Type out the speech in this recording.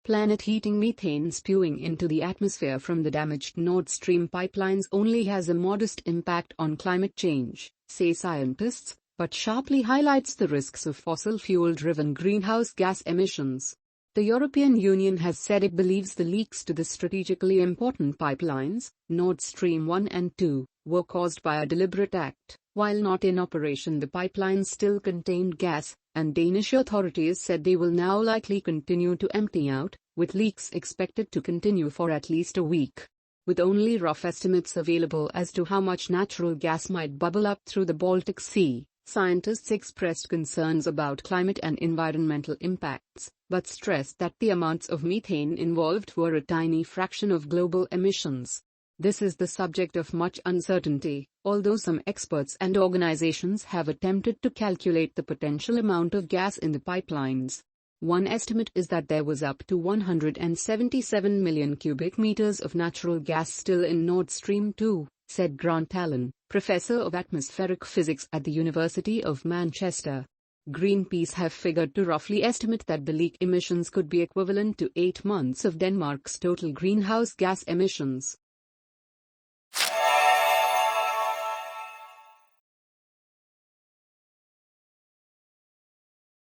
Planet-heating methane spewing into the atmosphere from the damaged Nord Stream pipelines only has a modest impact on climate change, say scientists, but sharply highlights the risks of fossil fuel-driven greenhouse gas emissions. The European Union has said it believes the leaks to the strategically important pipelines, Nord Stream 1 and 2, were caused by a deliberate act. While not in operation, the pipelines still contained gas, and Danish authorities said they will now likely continue to empty out, with leaks expected to continue for at least a week. With only rough estimates available as to how much natural gas might bubble up through the Baltic Sea, scientists expressed concerns about climate and environmental impacts, but stressed that the amounts of methane involved were a tiny fraction of global emissions. This is the subject of much uncertainty, although some experts and organizations have attempted to calculate the potential amount of gas in the pipelines. One estimate is that there was up to 177 million cubic meters of natural gas still in Nord Stream 2, said Grant Allen, professor of atmospheric physics at the University of Manchester. Greenpeace have figured to roughly estimate that the leak emissions could be equivalent to 8 months of Denmark's total greenhouse gas emissions.